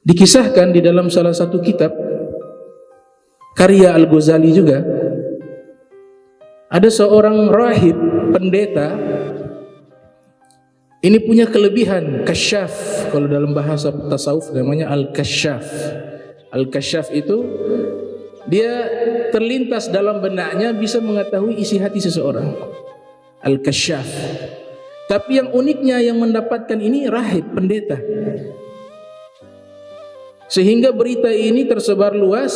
Dikisahkan di dalam salah satu kitab karya Al-Ghazali juga, ada seorang rahib, pendeta, ini punya kelebihan kasyaf. Kalau dalam bahasa tasawuf namanya al-kasyaf. Al-kasyaf itu dia terlintas dalam benaknya bisa mengetahui isi hati seseorang. Al-kasyaf. Tapi yang uniknya yang mendapatkan ini rahib, pendeta. Sehingga berita ini tersebar luas,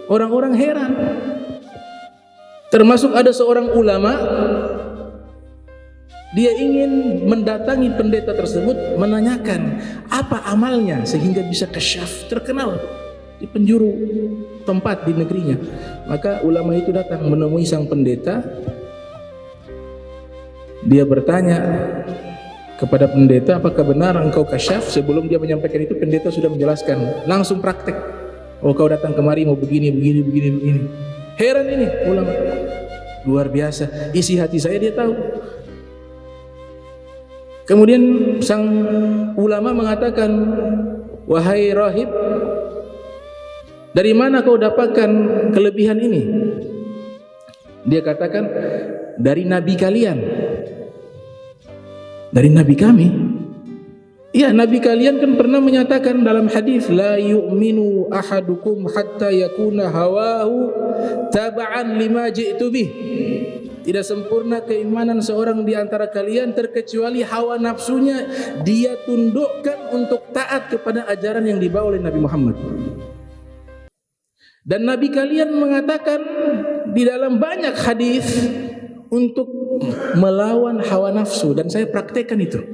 orang-orang heran. Termasuk ada seorang ulama, dia ingin mendatangi pendeta tersebut, menanyakan apa amalnya sehingga bisa kasyaf, terkenal di penjuru tempat di negerinya. Maka ulama itu datang menemui sang pendeta. Dia bertanya kepada pendeta, apakah benar engkau kasyaf? Sebelum dia menyampaikan itu, pendeta sudah menjelaskan, langsung praktek. Oh, kau datang kemari mau begini. Heran ini ulama, luar biasa, isi hati saya dia tahu. Kemudian sang ulama mengatakan, wahai rahib, dari mana kau dapatkan kelebihan ini? Dia katakan, dari nabi kalian. Dari nabi kami? Iya, nabi kalian kan pernah menyatakan dalam hadis, la yu'minu ahadukum hatta yakuna hawahu taba'an lima ji'tu bih. Tidak sempurna keimanan seorang di antara kalian terkecuali hawa nafsunya dia tundukkan untuk taat kepada ajaran yang dibawa oleh Nabi Muhammad. Dan nabi kalian mengatakan di dalam banyak hadis untuk melawan hawa nafsu, dan saya praktekkan itu.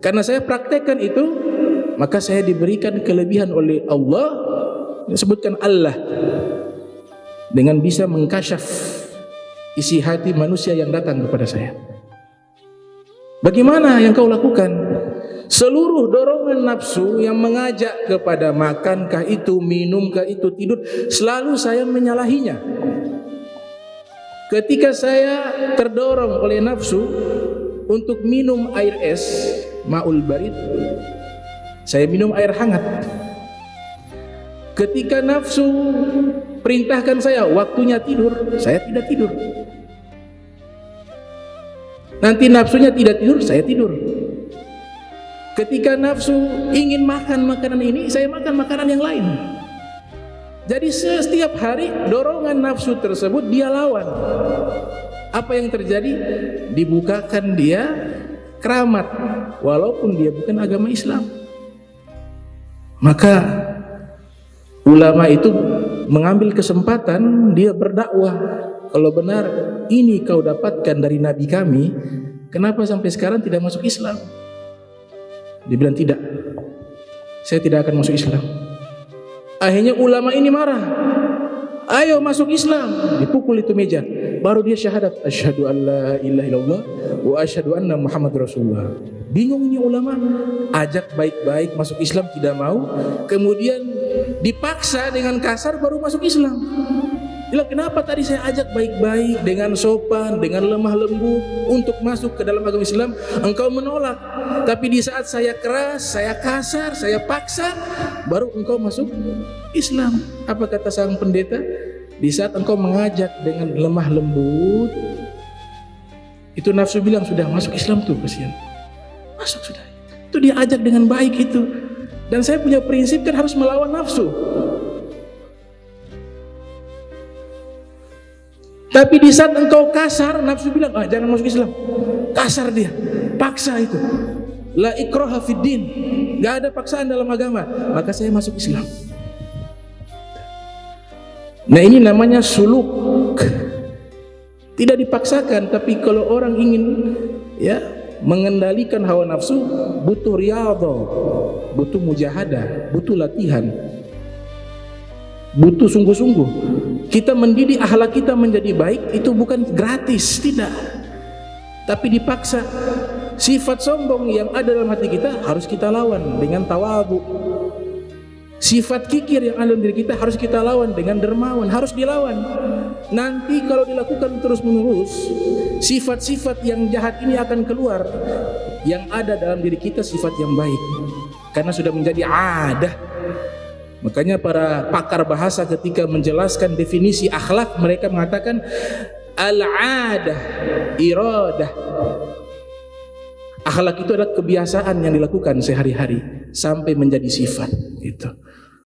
Karena saya praktekkan itu, maka saya diberikan kelebihan oleh Allah, disebutkan Allah, dengan bisa mengkasyaf isi hati manusia yang datang kepada saya. Bagaimana yang kau lakukan? Seluruh dorongan nafsu yang mengajak kepada makankah itu, minumkah itu, tidur, selalu saya menyalahinya. Ketika saya terdorong oleh nafsu untuk minum air es, ma'ul barid, saya minum air hangat. Ketika nafsu perintahkan saya waktunya tidur, saya tidak tidur. Nanti nafsunya tidak tidur, saya tidur. Ketika nafsu ingin makan makanan ini, saya makan makanan yang lain. Jadi setiap hari dorongan nafsu tersebut dia lawan. Apa yang terjadi? Dibukakan dia keramat, walaupun dia bukan agama Islam. Maka ulama itu mengambil kesempatan, dia berdakwah. Kalau benar ini kau dapatkan dari nabi kami, kenapa sampai sekarang tidak masuk Islam? Dia bilang tidak, saya tidak akan masuk Islam. Akhirnya ulama ini marah, ayo masuk Islam, dipukul itu meja. Baru dia syahadat, asyhadu an la ilaha illallah wa asyhadu anna Muhammad Rasulullah. Bingung ini ulama, ajak baik-baik masuk Islam tidak mau, kemudian dipaksa dengan kasar baru masuk Islam. Bilang, kenapa tadi saya ajak baik-baik dengan sopan, dengan lemah lembut untuk masuk ke dalam agama Islam, engkau menolak. Tapi di saat saya keras, saya kasar, saya paksa, baru engkau masuk Islam. Apa kata sang pendeta? Di saat engkau mengajak dengan lemah lembut, itu nafsu bilang sudah masuk Islam tuh, kasihan. Masuk sudah. Itu dia ajak dengan baik itu. Dan saya punya prinsip kan harus melawan nafsu. Tapi di saat engkau kasar, nafsu bilang, jangan masuk Islam. Kasar dia, paksa itu. La ikraha fid din, gak ada paksaan dalam agama. Maka saya masuk Islam. Nah, ini namanya suluk. Tidak dipaksakan, tapi kalau orang ingin mengendalikan hawa nafsu, butuh riyadhah, butuh mujahadah, butuh latihan, butuh sungguh-sungguh. Kita mendidik akhlak kita menjadi baik itu bukan gratis, tidak, tapi dipaksa. Sifat sombong yang ada dalam hati kita harus kita lawan dengan tawadhu. Sifat kikir yang ada dalam diri kita harus kita lawan dengan dermawan, harus dilawan. Nanti kalau dilakukan terus-menerus, sifat-sifat yang jahat ini akan keluar. yang ada dalam diri kita sifat yang baik, karena sudah menjadi adah. Makanya para pakar bahasa ketika menjelaskan definisi akhlak, mereka mengatakan al-adah iradah. Akhlak itu adalah kebiasaan yang dilakukan sehari-hari sampai menjadi sifat gitu.